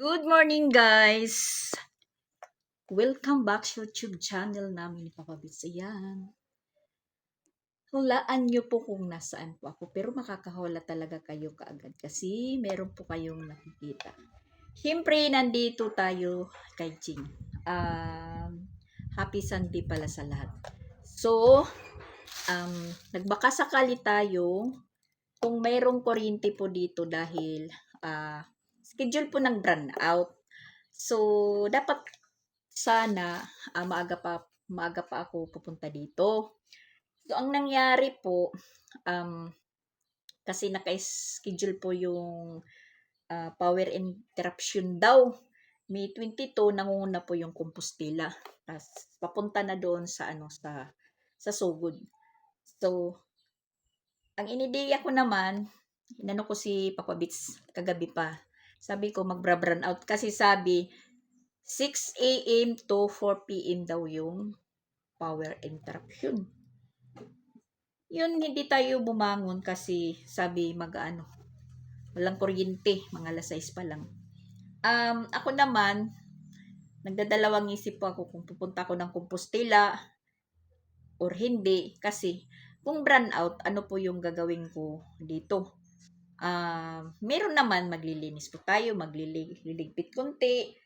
Good morning, guys! Welcome back sa YouTube channel namin ni Papa Bits. Ayan. Hulaan nyo po kung nasaan po ako. Pero makakahula talaga kayo kaagad kasi meron po kayong nakikita. Siyempre, nandito tayo kay Ching. Happy Sunday pala sa lahat. So, nagbaka sakali tayo kung mayroong kuryente po dito dahil schedule po ng brand out. So, dapat sana maaga pa ako pupunta dito. So, ang nangyari po, kasi naka-schedule po yung power interruption daw. May 22, nangunguna po yung Compostela. Tapos, papunta na doon sa Sugod. So, ang inideya ko naman, inano ko si Papa Bits kagabi pa. Sabi ko, magbra-brown out. Kasi sabi, 6 a.m. to 4 p.m. daw yung power interruption. Yun, hindi tayo bumangon kasi sabi walang kuryente, mga alas 6 pa lang. Ako naman, nagdadalawang isip po ako kung pupunta ako ng Compostela or hindi. Kasi, kung brown out, ano po yung gagawin ko dito? Meron naman, maglilinis po tayo, magliligpit konti.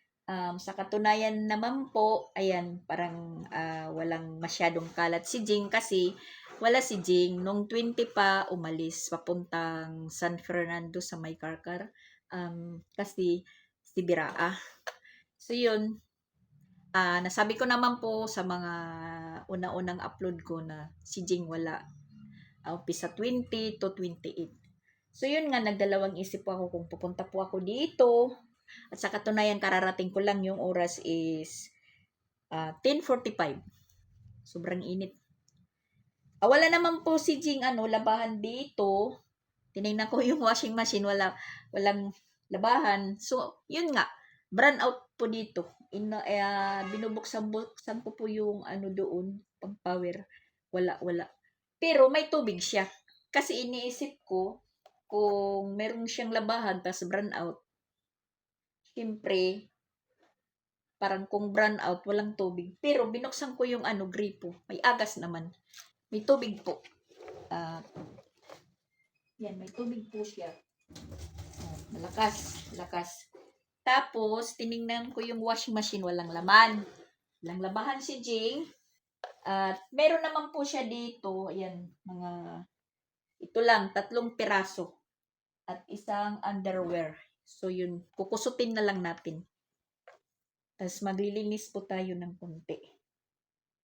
Sa katunayan naman po, ayan, parang walang masyadong kalat si Jing kasi wala si Jing. Nung 20 pa, umalis papuntang San Fernando sa may Karkar. Kasi si Biraa. So yun, nasabi ko naman po sa mga una-unang upload ko na si Jing wala. Umpisa 20 to 28. So yun nga, nagdalawang isip po ako kung pupunta po ako dito. At sa katunayan, kararating ko lang, yung oras is 10:45. Sobrang init. Wala naman po si Jing labahan dito. Tinignan ko yung washing machine, walang labahan. So, yun nga, brown out po dito. Binubuksan ko po yung doon, pang power. Wala. Pero may tubig siya. Kasi iniisip ko, kung meron siyang labahan, tas brown out, siyempre, parang kung brown out, walang tubig. Pero binuksan ko yung gripo. May agas naman. May tubig po. Yan, may tubig po siya. Malakas. Tapos, tiningnan ko yung washing machine, walang laman. Walang labahan si Jing. At meron naman po siya dito, ayan, ito lang, 3 piraso. At isang underwear. So, yun, kukusutin na lang natin. Tapos, maglilinis po tayo ng konti.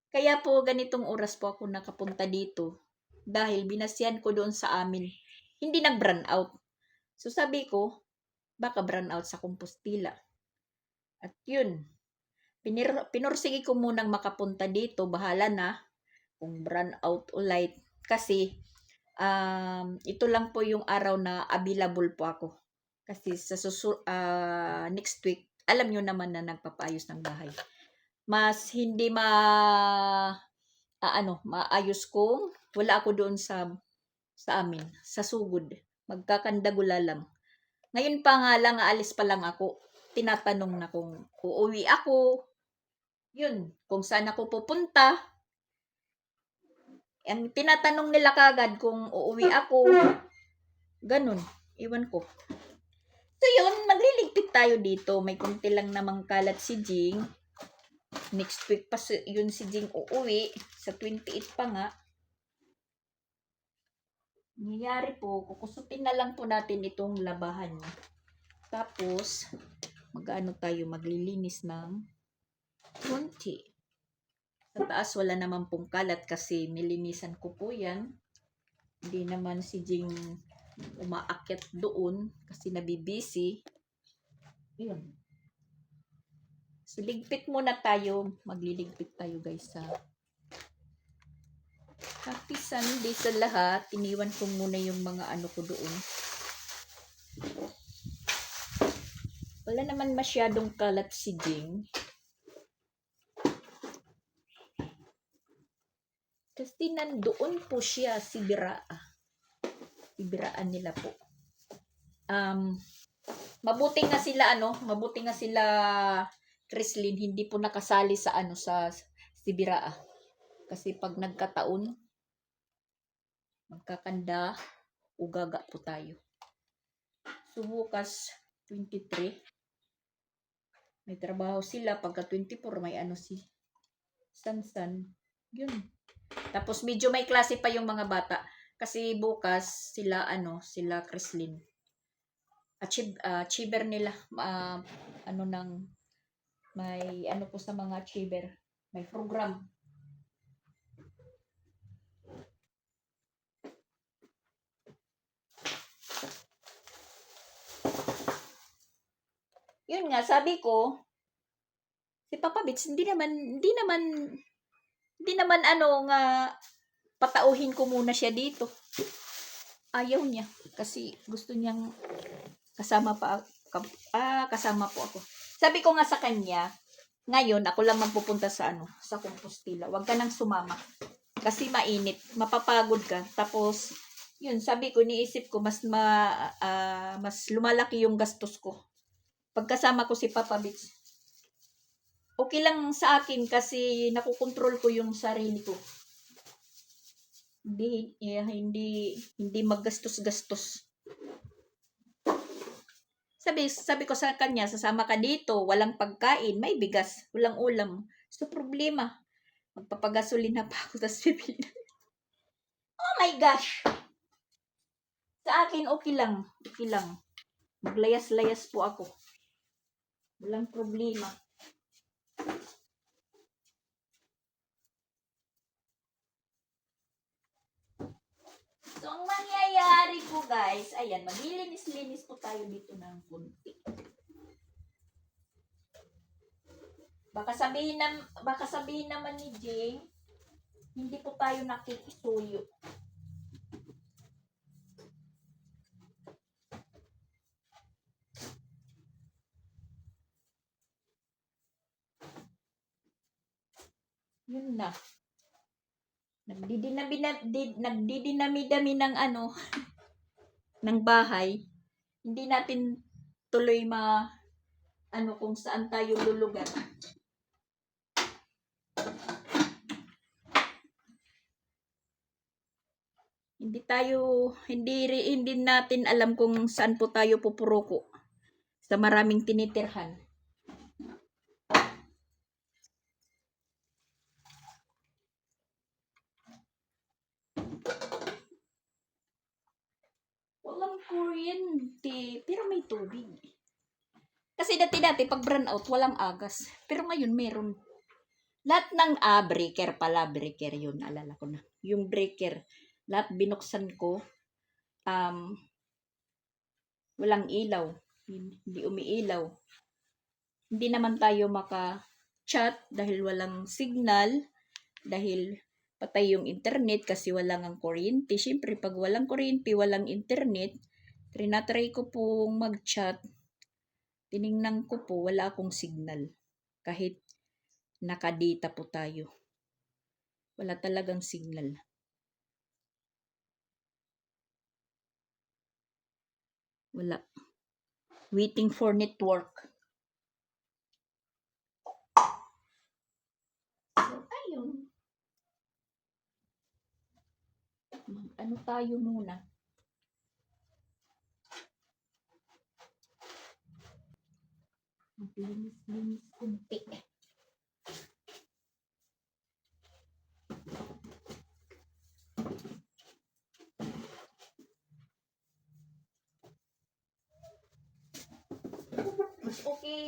Kaya po, ganitong oras po ako nakapunta dito. Dahil binasyan ko doon sa amin. Hindi nag-brown out. So, sabi ko, baka brown out sa Compostela. At yun, pinursige ko munang makapunta dito. Bahala na kung brown out o light. Kasi, ito lang po yung araw na available po ako. Kasi sa next week, alam nyo naman na nagpapaayos ng bahay. Mas hindi maayos kung wala ako doon sa amin, sa Sugod. Magkakandagula lang. Ngayon pa nga lang, aalis pa lang ako. Tinatanong na kung uuwi ako. Yun, kung saan ako pupunta. Ang tinatanong nila kagad kung uuwi ako. Ganun, iwan ko. So yun, magliligpit tayo dito. May konti lang namang kalat si Jing. Next week pa yun si Jing uuwi. Sa 28 pa nga. Nangyayari po, kukusutin na lang po natin itong labahan niya. Tapos, maglilinis ng konti. Sa taas, wala naman pong kalat kasi nilinisan ko po yan. Hindi naman si Jing umaakyat doon kasi nabibisi. Yun. So, ligpit muna tayo. Magliligpit tayo, guys, sa Happy Sunday sa lahat. Iniwan ko muna yung mga ko doon. Wala naman masyadong kalat si Jing. Kasi nandoon po siya, si Biraa. Si Biraan nila po. mabuti nga sila Chrislyn hindi po nakasali sa sa Sibiraa. Kasi pag nagkataon, magkakanda, ugaga po tayo. So bukas 23, may trabaho sila. Pagka 24, may si Sansan. Yun. Tapos medyo may klase pa yung mga bata. Kasi bukas sila sila Chrislyn. Achiever nila may po sa mga achiever, may program. Yun nga, sabi ko, si Papa Bits, hindi naman nga patauhin ko muna siya dito. Ayaw niya kasi gusto niyang kasama po ako. Sabi ko nga sa kanya, ngayon ako lang magpupunta sa sa Compostela. Huwag ka nang sumama kasi mainit, mapapagod ka. Tapos yun, sabi ko, niisip ko mas lumalaki yung gastos ko. Pagkasama ko si Papa Bits, okay lang sa akin kasi nakukontrol ko yung sarili ko. Hindi maggastos-gastos. Sabi ko sa kanya, sasama ka dito, walang pagkain, may bigas, walang ulam. So problema, magpapagasolina pa ako sa bibili. Oh my gosh! Sa akin okay lang. Maglayas-layas po ako. Walang problema. So, ang mangyayari po guys, ayan, maglilinis-linis po tayo dito ng kunti. Baka sabihin naman ni Jing, hindi po tayo nakikisuyo. Yun na. Nagdidinami-dami ng ng bahay. Hindi natin tuloy kung saan tayo lulugar. Hindi natin alam kung saan po tayo pupuruko sa maraming tinitirhan. Walang kuryente, pero may tubig. Kasi dati pag brown out, walang agas. Pero ngayon meron. Lahat ng breaker yun, alala ko na. Yung breaker, lahat binuksan ko, walang ilaw. Hindi umiilaw. Hindi naman tayo maka-chat dahil walang signal, dahil patay yung internet kasi walang ang kuryente. Siyempre, pag walang kuryente, walang internet, trinatry ko pong mag-chat, tiningnan ko po, wala akong signal. Kahit nakadata po tayo. Wala talagang signal. Wala. Waiting for network. So, ayun. Tayo muna. Maglinis-linis kunti.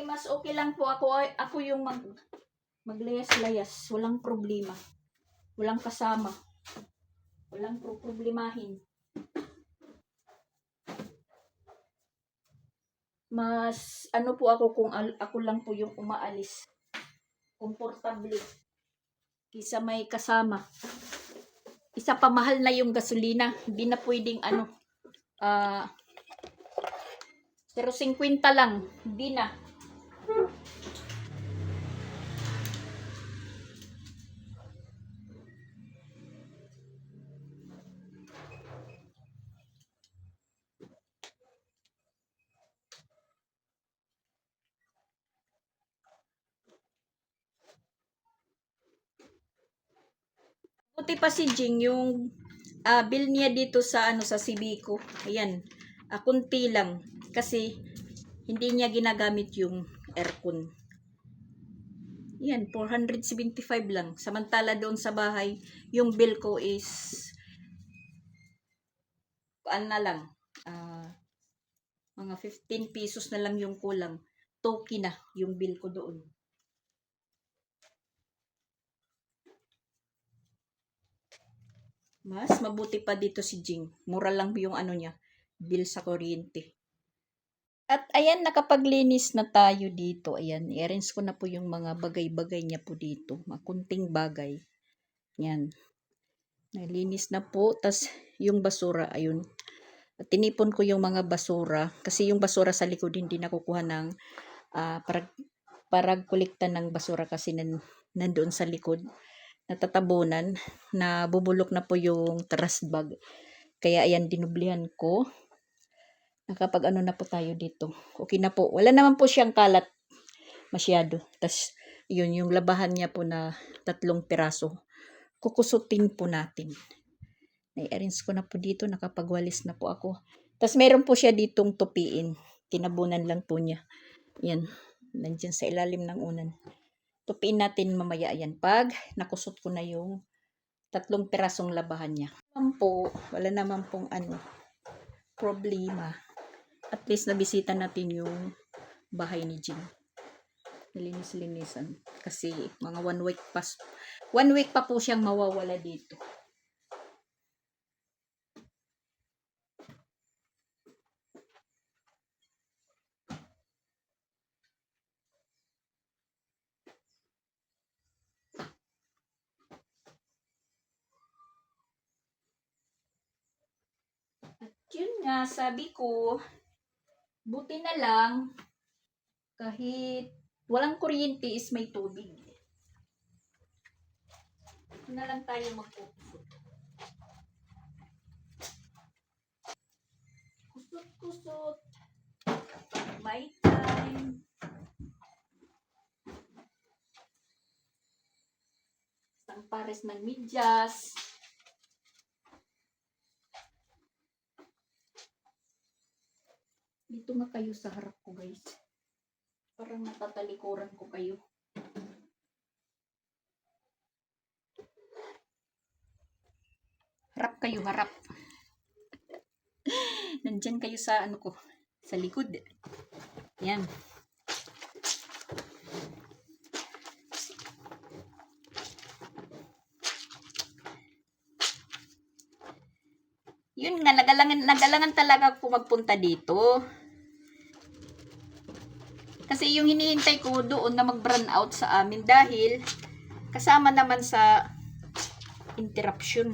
Mas okay lang po ako yung maglayas-layas, walang problema. Walang kasama. Walang problemahin. Mas po ako kung ako lang po yung umaalis. Komportable. Kisa may kasama. Isa pa, mahal na yung gasolina. Hindi na pwedeng 0.50 lang. Hindi na. Buti pa si Jing yung bill niya dito sa sa Civico. Ayan, kunti lang kasi hindi niya ginagamit yung aircon. Yan, 475 lang. Samantala doon sa bahay, yung bill ko is na lang, mga 15 pesos na lang yung kulang. Toki na yung bill ko doon. Mas mabuti pa dito si Jing. Mura lang yung niya, bill sa kuryente. At ayan, nakapaglinis na tayo dito. Ayan, i-arrange ko na po yung mga bagay-bagay niya po dito. Makunting bagay. Yan. Nalinis na po. Tas yung basura, ayun. At tinipon ko yung mga basura. Kasi yung basura sa likod hindi nakukuha ng parag kolekta ng basura kasi nandoon sa likod. Natatabunan. Nabubulok na po yung trash bag. Kaya ayan, dinublihan ko. Nakapag na po tayo dito. Okay na po. Wala naman po siyang kalat masyado. Tas yun, yung labahan niya po na 3 piraso. Kukusutin po natin. Nai-arrange ko na po dito. Nakapagwalis na po ako. Tas meron po siya ditong tupiin. Tinabunan lang po niya. Yan. Nandiyan sa ilalim ng unan. Tupiin natin mamaya yan. Pag nakusot ko na yung 3 pirasong labahan niya. Wala naman pong problema. At least nabisita natin yung bahay ni Jing. Nilinis-linisan. Kasi mga 1 week pa po siyang mawawala dito. At yun nga, sabi ko, buti na lang, kahit walang kuryente is may tubig. Ito na lang tayo magpupunta. Kusot-kusot. May time. Isang pares ng medyas. Dito nga kayo sa harap ko, guys. Parang natatalikuran ko kayo. Harap kayo, harap. Nandyan kayo sa ko, sa likod. Yan. Yun nga, nagalangan talaga ako magpunta dito. Kasi yung hinihintay ko doon na mag-burn out sa amin dahil kasama naman sa interruption.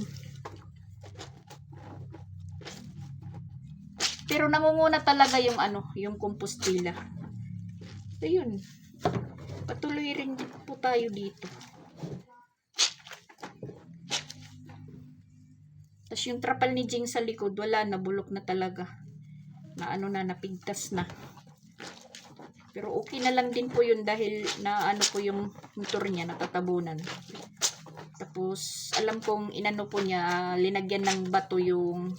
Pero nangunguna talaga yung yung Compostela. So yun. Patuloy rin po tayo dito. Tapos yung trapal ni Jing sa likod, wala na, bulok na talaga. Na napigtas na. Pero okay na lang din po yun dahil na po yung motor niya, natatabunan. Tapos alam kong po niya, linagyan ng bato yung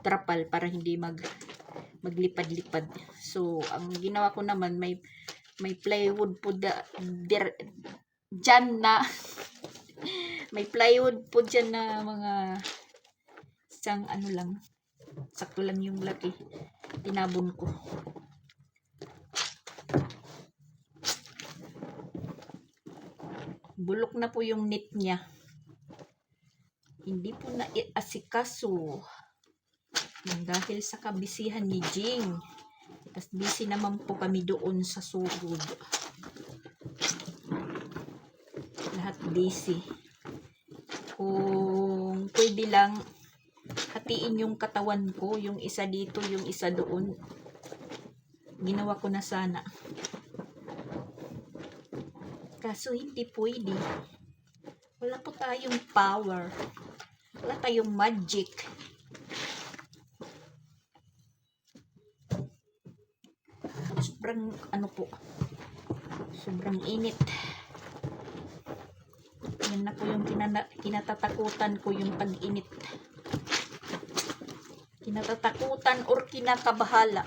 trapal para hindi maglipad-lipad. So ang ginawa ko naman, may plywood po dyan na may plywood po dyan na mga isang lang, sakto lang yung laki, tinabon ko. Bulok na po yung net niya, hindi po na asikaso dahil sa kabisihan ni Jing. Tapos busy naman po kami doon sa sugod, lahat busy. Kung pwede lang hatiin yung katawan ko, yung isa dito, yung isa doon, ginawa ko na sana, kaso hindi pwede. Wala po tayong power, wala tayong magic. Sobrang sobrang init. Yan na po yung kinatatakutan ko, yung tag-init. Kinatatakutan or kinakabahala.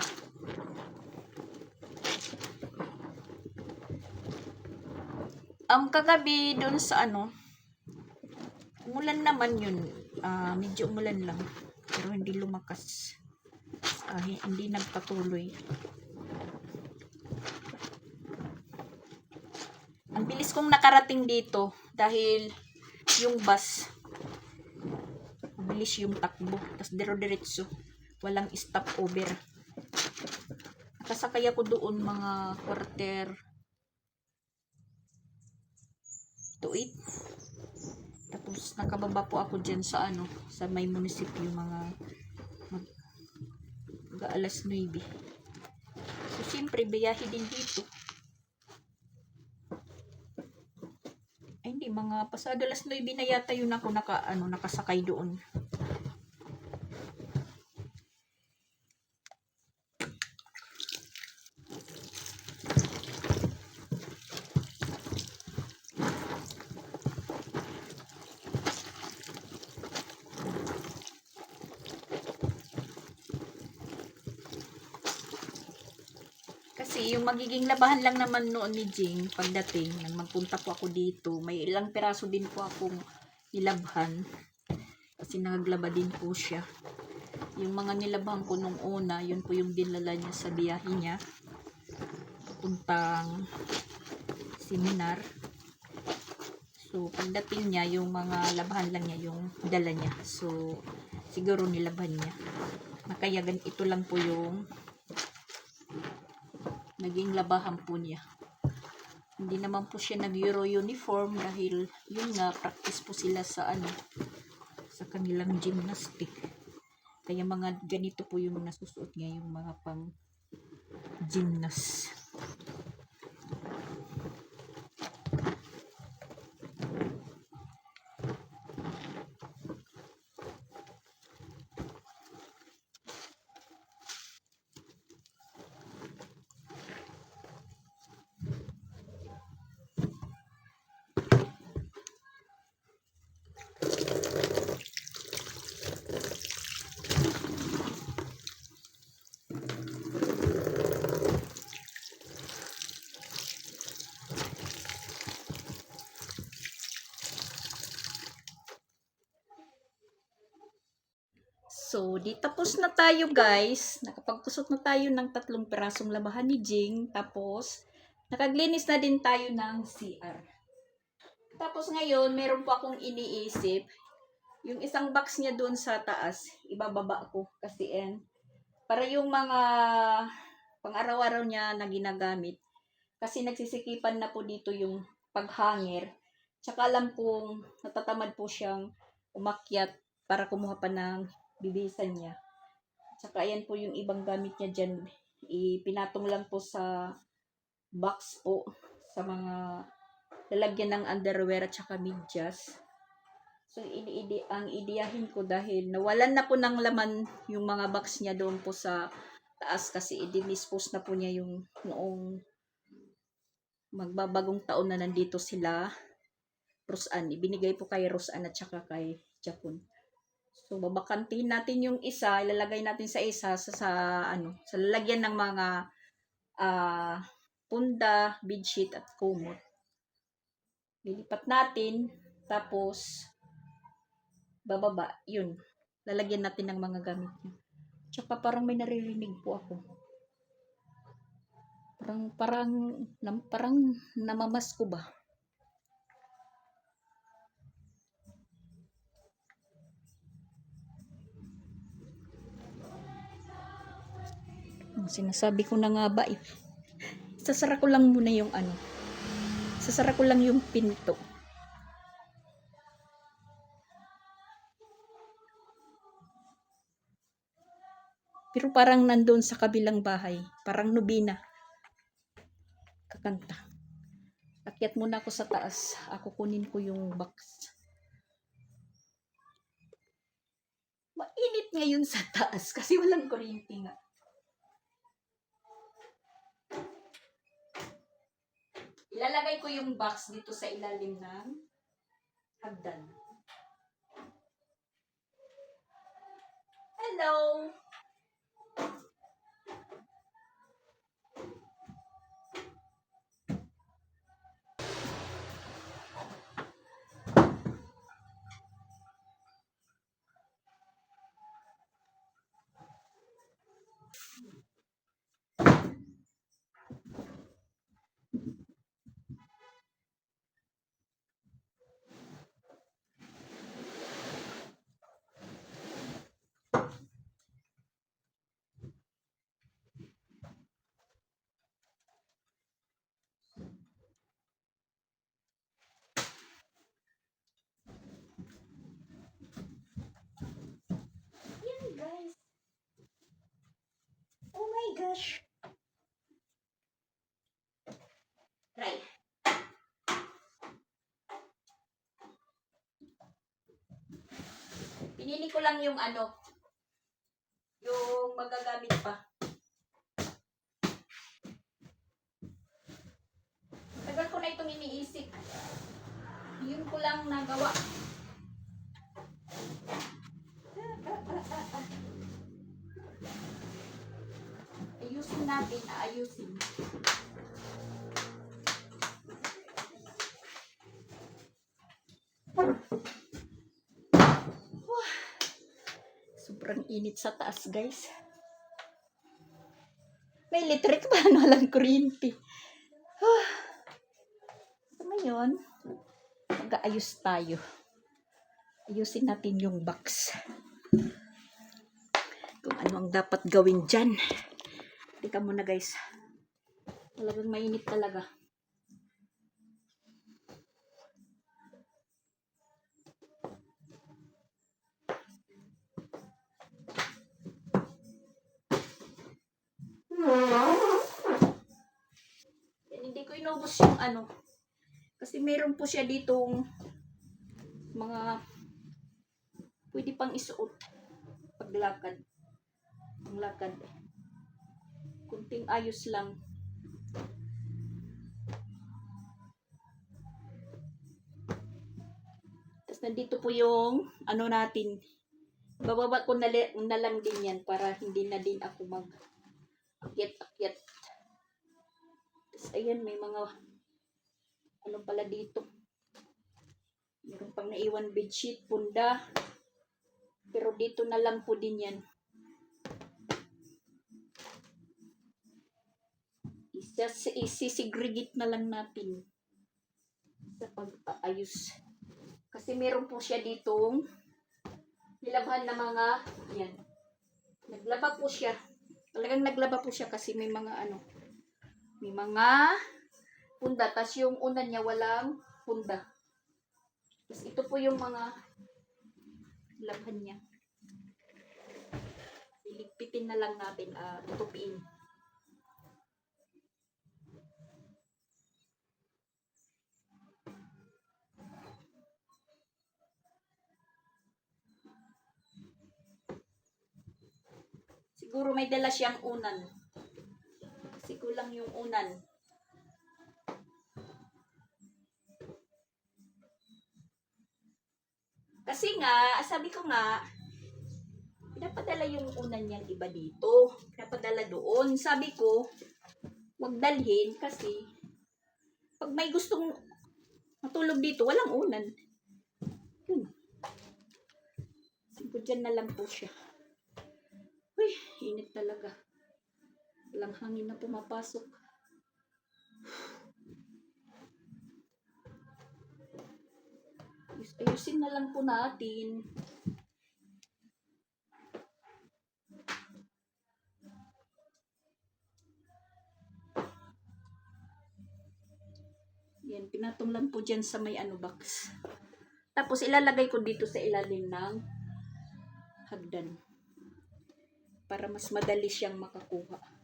Kagabi doon sa umulan naman yun. Medyo umulan lang. Pero hindi lumakas. Hindi nagpatuloy. Ang bilis kong nakarating dito dahil yung bus, bilis yung takbo. Tapos diro-diretso. Walang stopover. Nakasakay ako doon mga quarter to 8. Tapos nakababa po ako dyan sa sa may munisipyo mga alas 9. So siyempre biyahe din dito. Ay hindi, mga pasado alas 9 na yata yun ako nakasakay doon. Kasi yung magiging labahan lang naman noon ni Jing pagdating, nang magpunta po ako dito, may ilang piraso din po akong nilabhan. Kasi nagaglaba din po siya. Yung mga nilabhan ko nung una, yun po yung dinala niya sa biyahe niya. Puntang seminar. So, pagdating niya, yung mga labahan lang niya, yung dala niya. So, siguro nilabhan niya. Kaya ito lang po yung naging labahan po niya. Hindi naman po siya nag-Euro uniform dahil yun nga, practice po sila sa sa kanilang gymnastic. Kaya mga ganito po yung nasusuot niya, yung mga pang gymnast. So, di tapos na tayo guys. Nakapagkusot na tayo ng 3 pirasong labahan ni Jing. Tapos, nakaglinis na din tayo ng CR. Tapos ngayon, meron po akong iniisip. Yung isang box niya doon sa taas, ibababa ko. Kasi para yung mga pang-araw-araw niya na ginagamit. Kasi nagsisikipan na po dito yung paghangir. Tsaka alam kong natatamad po siyang umakyat para kumuha pa ng bibisan niya. Tsaka ayan po yung ibang gamit niya dyan. Ipinatong lang po sa box po sa mga lalagyan ng underwear at saka medyas. So, ang idiyahin ko dahil nawalan na po ng laman yung mga box niya doon po sa taas kasi i-dispose na po niya yung noong magbabagong taon na nandito sila Rosan. Ibinigay po kay Rosan at saka kay Japon. So, babakantin natin yung isa, ilalagay natin sa isa sa lalagyan ng mga punda, bedsheet at kumot. Lilipat natin, tapos bababa, yun. Lalagyan natin ng mga gamit niya. Tsaka parang may naririnig po ako. Parang namamas ko ba? Sinasabi ko na nga ba eh. Sasara ko lang muna yung Sasara ko lang yung pinto. Pero parang nandoon sa kabilang bahay. Parang nobina. Kakanta. Akyat muna ako sa taas. Ako kunin ko yung box. Mainit ngayon sa taas kasi walang kuryente nga. Ilalagay ko yung box dito sa ilalim ng hagdan. Hello! Yan guys. Oh my gosh. Right. Pinili ko lang yung yung magagamit pa. Tagal ko na itong iniisip. Yun ko lang nagawa. Ayusin natin, aayusin. Sobrang init sa taas, guys. May electric pa, walang kuryente. So, ngayon, mag-aayos tayo. Ayusin natin yung box. Kung ano ang dapat gawin dyan. Tika muna, guys. Talagang mainit talaga. Yan, hindi ko inubos yung kasi meron po siya ditong mga pwede pang isuot paglakad. Ang lakad. Kunting ayos lang. Tapos nandito po yung natin. Bababa ko na lang din yan para hindi na din ako mag-akyat-akyat. Tapos ayan, may mga pala dito. Meron pang naiwan bedsheet, punda. Pero dito na lang po din yan. Isisegregate na lang natin sa pag-aayos. Kasi meron po siya ditong nilabhan na mga, yan. Naglaba po siya. Talagang naglaba po siya kasi may mga may mga punda. Tapos yung una niya walang punda. Tapos ito po yung mga labhan niya. Iligpitin na lang natin, tutupiin. Siguro may dala siyang unan. Kasi kulang yung unan. Kasi nga, sabi ko nga, pinapadala yung unan niyang iba dito. Pinapadala doon. Sabi ko, wag dalhin kasi pag may gustong matulog dito, walang unan. Sabi dyan na lang po siya. Uy, init talaga. Walang hangin na pumapasok. Ayusin na lang po natin. Yan, pinatong lang po dyan sa may box. Tapos ilalagay ko dito sa ilalim ng hagdan. Para mas madali siyang makakuha.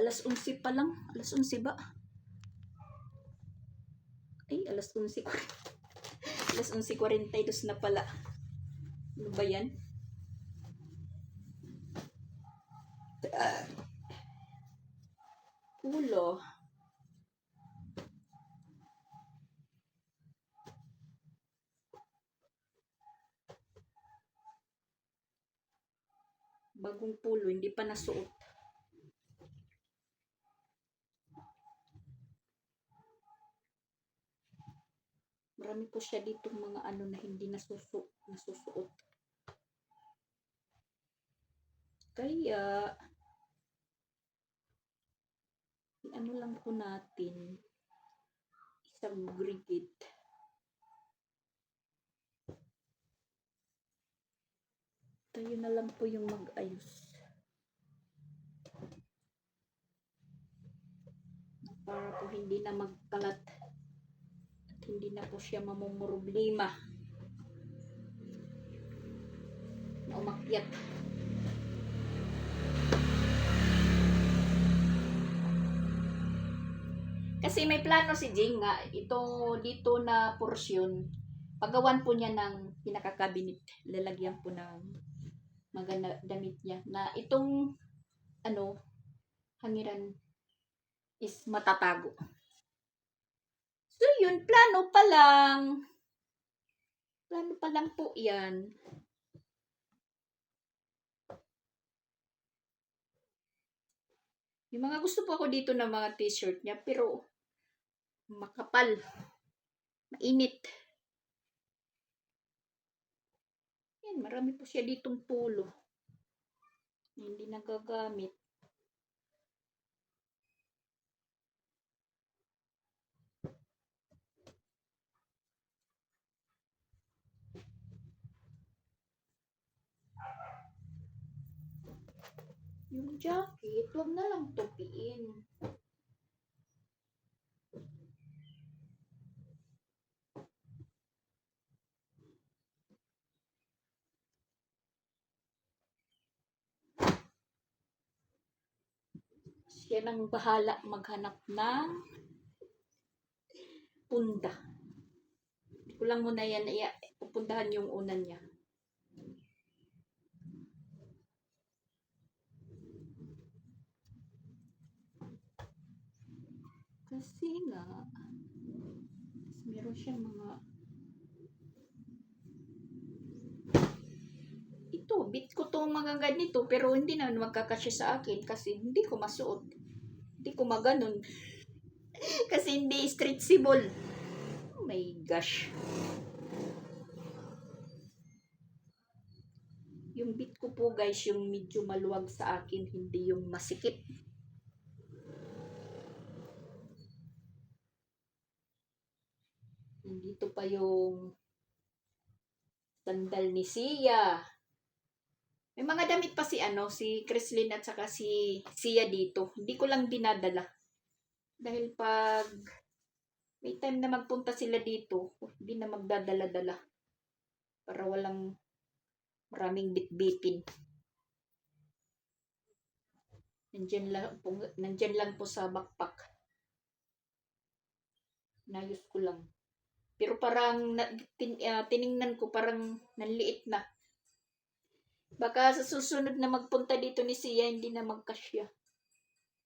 Alas 11 pa lang. Alas 11 ba? Ay, alas 11. Alas 11:42 na pala. Ano ba yan? pulo. Bagong pulo, hindi pa nasuot. Marami po siya dito mga ano na hindi nasusuot. Kaya, ano lang po natin, isang brigade. Tayo na lang po yung mag-ayos. Para po hindi na magkalat at hindi na po siya mamumroblema na umakyat. Kasi may plano si Jing nga, ito dito na porsyon, paggawan po niya ng pinaka-cabinet, lalagyan po ng maganda damit niya, na itong ano, hangiran is matatago. So yun, plano pa lang. Plano pa lang po yan. Yung mga gusto po ako dito ng mga t-shirt niya, pero makapal. Mainit. Yan, marami po siya ditong pulo. Hindi nagagamit. Yung jacket, huwag na lang tupiin. Siya nang bahala maghanap ng punda. Hindi ko lang muna yan pupuntahan yung unan niya. Kasi nga, meron siyang mga ito, bit ko tong mga ganito, pero hindi na magkakasya sa akin kasi hindi ko masuot. Hindi ko maganon. Kasi hindi stretchable. Oh my gosh. Yung bit ko po guys, yung medyo maluwag sa akin, hindi yung masikip. Dito pa yung sandal ni Sia. May mga damit pa si si Chrislyn at saka si Sia dito. Hindi ko lang dinadala. Dahil pag may time na magpunta sila dito, hindi na magdadala-dala. Para walang maraming bit-bitin. Nandyan lang po sa backpack. Nayos ko lang. Pero parang tiningnan ko parang nanliit na. Baka sa susunod na magpunta dito ni Sia, hindi na magkasya.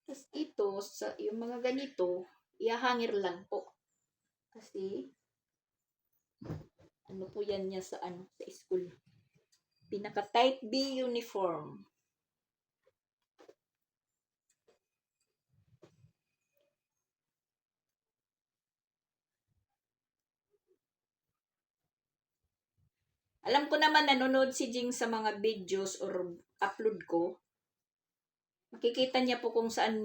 Tapos ito, yung mga ganito, ihahangir lang po. Kasi, ano po yan niya sa school. Pinaka type B uniform. Alam ko naman nanonood si Jing sa mga videos or upload ko. Makikita niya po kung saan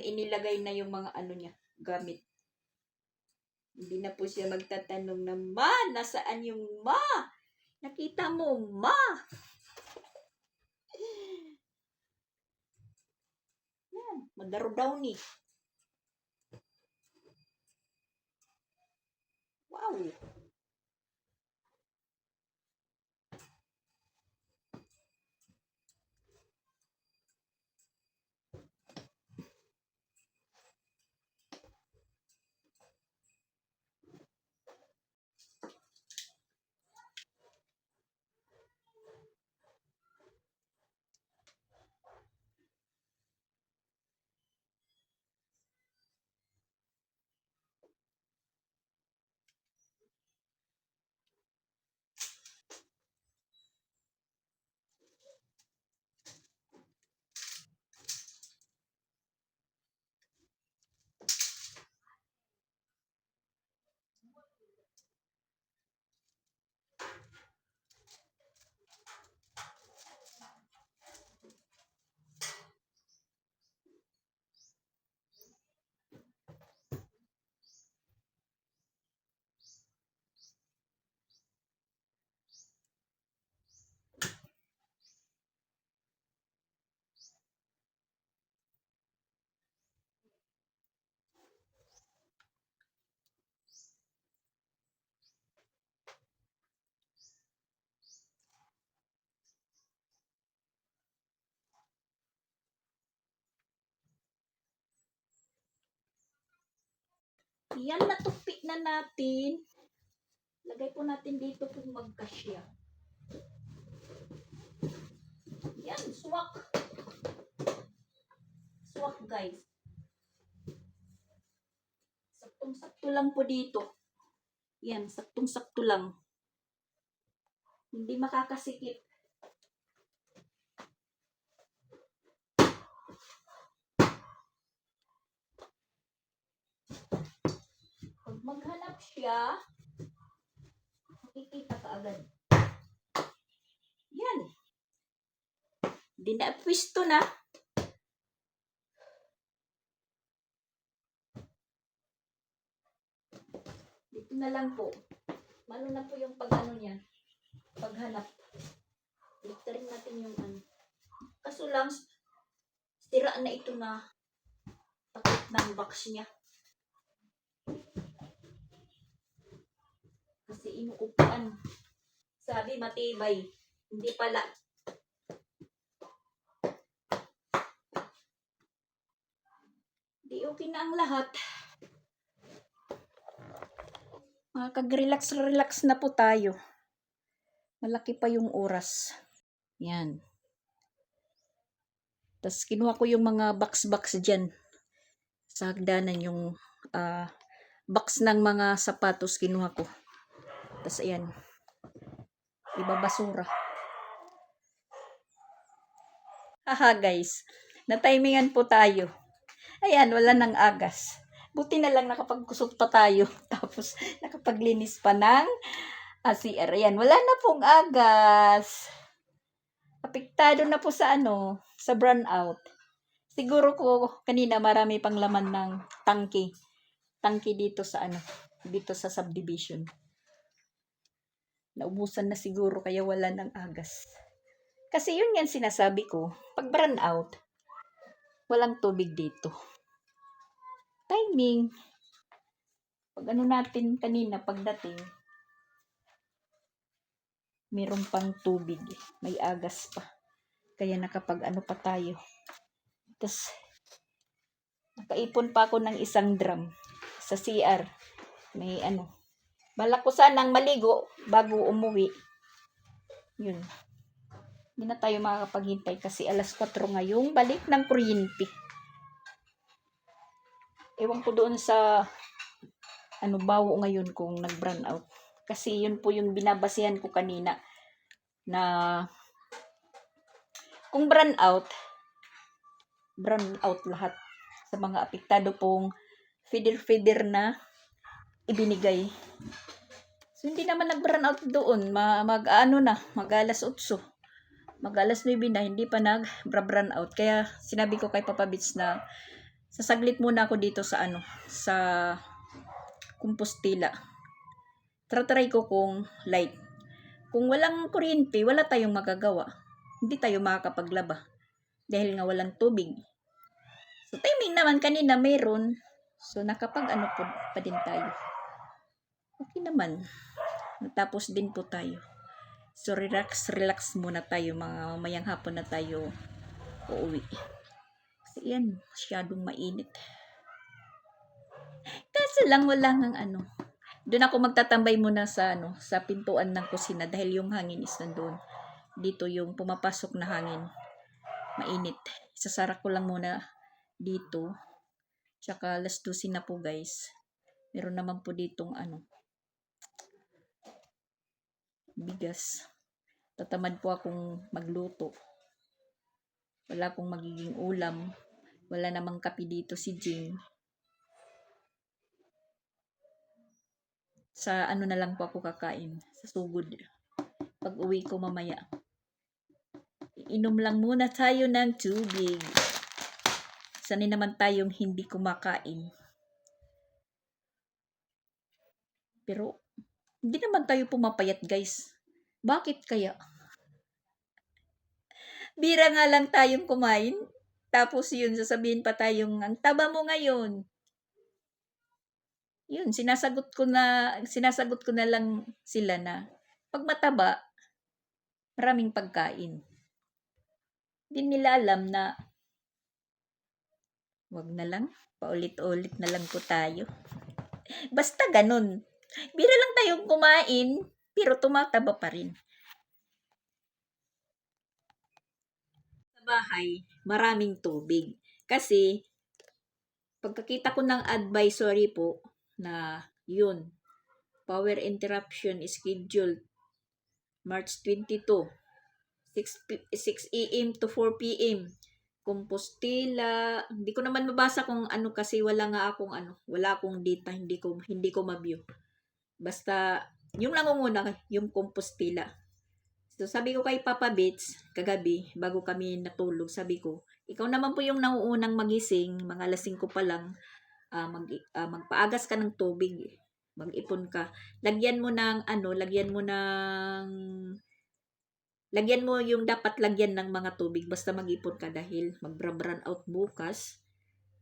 inilagay na yung mga niya, gamit. Hindi na po siya magtatanong na, Ma, nasaan yung Ma? Nakita mo, Ma? Yan, madaro daw ni. Wow. Yan, natupik na natin. Lagay po natin dito kung magkasya. Yan, swak. Swak, guys. Saktong-sakto lang po dito. Yan, saktong-sakto lang. Hindi makakasikip. Pag maghanap siya, makikita ka agad. Yan. Dinapwisto na. Dito na lang po. Mano na po yung pag-ano niya. Paghanap. Rin natin yung ano. Kaso lang, sira na ito na takip ng box niya. Kasi inuupuan. Sabi matibay. Hindi pala. Di okay na ang lahat. Makakag-relax na po tayo. Malaki pa yung oras. Yan. Tapos kinuha ko yung mga box dyan. Sa hagdanan yung box ng mga sapatos kinuha ko. Tapos ayan. Ibabasura. Haha guys. Na-timingan po tayo. Ayan, wala nang agas. Buti na lang nakapagkusot pa tayo. Tapos nakapaglinis pa ng CR. Ayan, wala na pong agas. Apektado na po sa sa brownout. Siguro ko kanina marami pang laman ng tangke. Tangke dito sa dito sa subdivision. Naubusan na siguro kaya wala ng agas. Kasi yun yan sinasabi ko, pag brownout, walang tubig dito. Timing. Pag natin kanina pagdating, meron pang tubig. May agas pa. Kaya nakapag pa tayo. Tapos, nakaipon pa ako ng isang drum sa CR. May balak ko sanang maligo bago umuwi. Yun. Hindi na tayo makakapaghintay kasi alas 4 ngayong balik ng kuryente. Ewan ko doon sa bawo ngayon kung nag-brown out. Kasi yun po yung binabasihan ko kanina na kung brown out lahat sa mga apektado pong feeder na ibinigay. So hindi naman nag-brown out doon, mag alas 8. Mag alas 9 na hindi pa nag-brown out. Kaya sinabi ko kay Papa Bits na sasaglit muna ako dito sa sa Compostela. Try ko kung light. Kung walang kuryente, wala tayong magagawa. Hindi tayo makakapaglaba. Dahil nga walang tubig. So, timing naman kanina meron. So, nakapag po pa din tayo. Okay naman. Natapos din po tayo. So, relax muna tayo. Mga mamayang hapon na tayo uuwi. Kasi yan, masyadong mainit. Kaso lang wala ng Doon ako magtatambay muna sa sa pintuan ng kusina dahil yung hangin is nandoon. Dito yung pumapasok na hangin. Mainit. Isasara ko lang muna dito. Tsaka alas 12 na po guys. Meron naman po ditong bigas. Tatamad po akong magluto. Wala akong magiging ulam. Wala namang kape dito si Jing. Sa na lang po ako kakain. Sa sugod. Pag uwi ko mamaya. Inom lang muna tayo ng tubig. Sanay naman tayong hindi kumakain. Pero, hindi naman tayo pumapayat guys. Bakit kaya? Bira nga lang tayong kumain. Tapos yun, sasabihin pa tayong, ang taba mo ngayon. Yun, sinasagot ko na lang sila na, pag mataba, maraming pagkain. Hindi nila alam na, wag na lang, paulit-ulit na lang po tayo. Basta ganun. Bira lang tayong kumain, pero tumataba pa rin. Sa bahay, maraming tubig. Kasi, pagkakita ko ng advisory po, na yun, power interruption is scheduled March 22, 6 a.m. to 4 p.m. Compostela, hindi ko naman mabasa kung ano kasi wala nga akong wala akong data, hindi ko ma-view. Basta yung nangunguna yung Compostela. So sabi ko kay Papa Bits kagabi bago kami natulog, sabi ko, ikaw naman po yung nauunang magising, mga alas 5 pa lang, magpaagas ka ng tubig. Mag-ipon ka. Lagyan mo yung dapat lagyan ng mga tubig basta mag-ipon ka dahil magbra-brown out bukas.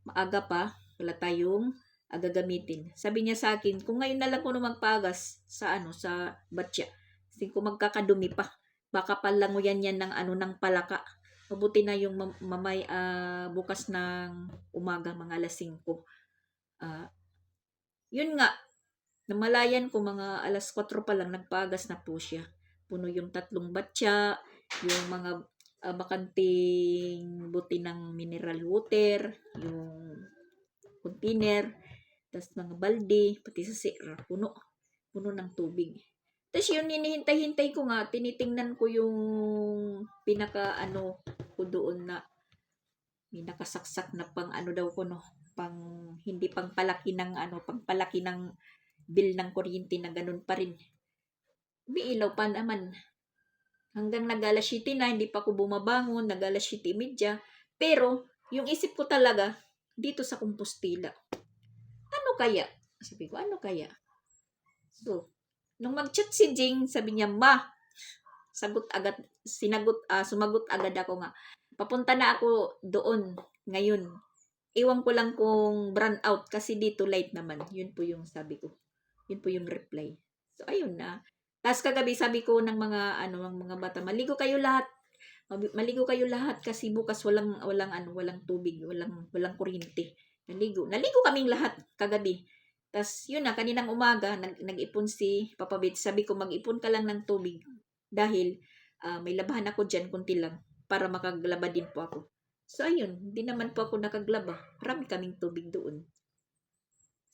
Maaga pa, wala tayong gagamitin. Sabi niya sa akin, kung ngayon na lang ko magpagas sa batya. Kasi kung magkakadumi pa, baka palanguyan yan ng ng palaka. Mabuti na yung bukas ng umaga mga alas 5. Yun nga, namalayan ko mga alas 4 pa lang nagpagas na po siya. Puno yung 3 batya, yung mga bakanting buti ng mineral water, yung container, tas mga balde, pati sa sira, puno ng tubig. Tapos yun, hinihintay-hintay ko nga, tinitingnan ko yung pinaka ko doon na may nakasaksak na pang daw ko pang hindi pang palaki ng bill ng kuryente na ganun pa rin. Umiilaw pa naman. Hanggang nag-alas 7 na, hindi pa ako bumabangon, nag-alas 7:30. Pero, yung isip ko talaga, dito sa Compostela. Ano kaya? Sabi ko, ano kaya? So, nung mag-chat si Jing, sabi niya, sumagot agad ako nga. Papunta na ako doon ngayon. Iwan ko lang kung brown out kasi dito light naman. Yun po yung sabi ko. Yun po yung reply. So, ayun na. Tapos kagabi sabi ko ng mga bata, maligo kayo lahat. Maligo kayo lahat kasi bukas walang tubig, walang kuryente. Naligo kaming lahat kagabi. Tapos yun na, kaninang umaga, nag-ipon si Papa Bit. Sabi ko, mag-ipon ka lang ng tubig dahil may labahan ako dyan, kunti lang, para makaglaba din po ako. So, ayun, hindi naman po ako nakaglaba. Marami kaming tubig doon.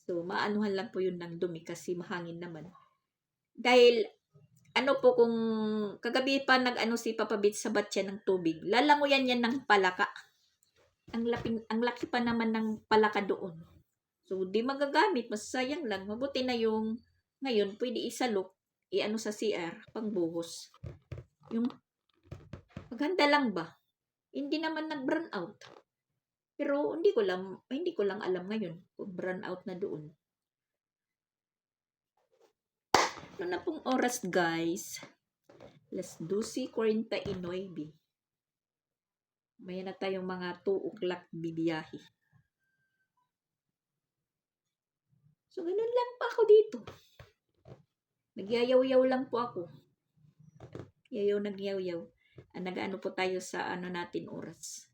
So, maanuhan lang po yun ng dumi kasi mahangin naman. Dahil, kung kagabi pa si Papa Bit sa batya ng tubig, lalanguyan yan ng palaka. Ang laki pa naman ng palaka doon. So, di magagamit, masasayang lang. Mabuti na yung, ngayon, pwede isalok, sa CR, pangbuhos. Yung, maganda lang ba? Hindi naman nag-burn out. Pero, hindi ko lang alam ngayon kung burn out na doon. Ano na pong oras, guys? Las 12:49. Maya na tayong mga 2 o'clock bibiyahe. So, ganun lang pa ako dito. Nagyayaw-yaw lang po ako. Nagyayaw. Nag-ano po tayo sa natin oras.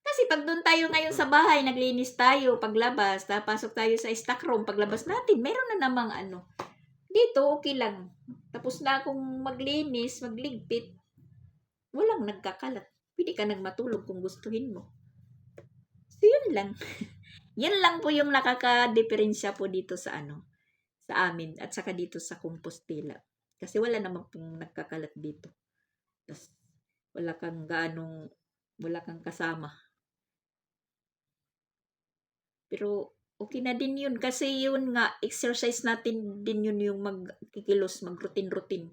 Kasi pag doon tayo ngayon sa bahay, naglinis tayo, paglabas, pasok tayo sa stock room, paglabas natin, meron na namang Dito, okay lang. Tapos na akong maglinis, magligpit. Walang nagkakalat. Pwede ka nagmatulog kung gustuhin mo. So, yun lang. Yan lang po yung nakaka-diferensya po dito sa sa amin at saka dito sa Compostela. Kasi wala naman pong nagkakalat dito. Tapos, wala kang kasama. Pero, okay na din yun. Kasi yun nga, exercise natin din yun yung magkikilos, mag-routine.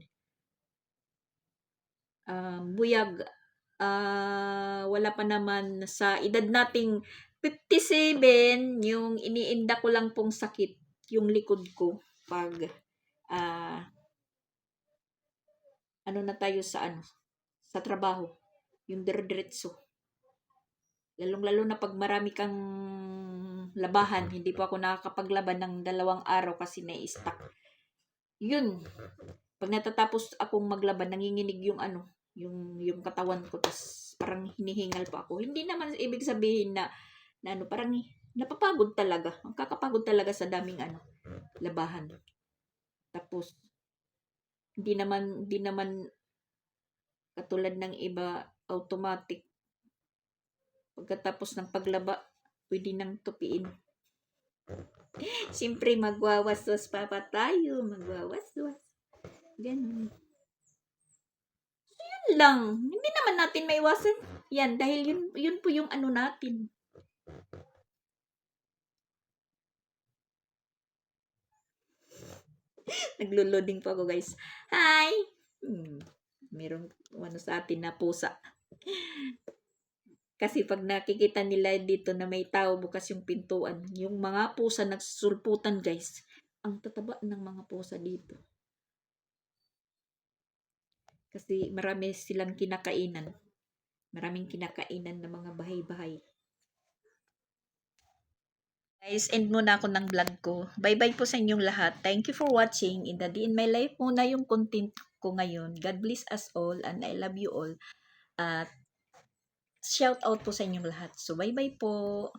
Buyag, wala pa naman sa edad nating 57, yung iniinda ko lang pong sakit, yung likod ko, pag, na tayo sa trabaho, yung dire-diretso. Lalong-lalo na pag marami kang labahan, hindi po ako nakakapaglaban ng 2 araw kasi na-stuck. Yun, pag natatapos akong maglaban, nanginginig yung yung katawan ko, tas parang hinihingal pa ako. Hindi naman ibig sabihin na parang Napapagod talaga. Ang kakapagod talaga sa daming labahan. Tapos, hindi naman katulad ng iba, automatic. Pagkatapos ng paglaba, pwede nang tupiin. Siyempre, magwawaswas pa tayo. Magwawaswas. Ganun. Yun lang. Hindi naman natin maiwasan yan dahil yun po yung natin. Naglo-loading po ako, guys. Hi! Merong sa atin na pusa. Kasi pag nakikita nila dito na may tao bukas yung pintuan, yung mga pusa nagsusulputan, guys. Ang tataba ng mga pusa dito. Kasi marami silang kinakainan. Maraming kinakainan ng mga bahay-bahay. Guys, end muna ako ng vlog ko. Bye-bye po sa inyong lahat. Thank you for watching. In the day in my life muna yung content ko ngayon. God bless us all and I love you all. At shout out po sa inyong lahat. So, bye-bye po.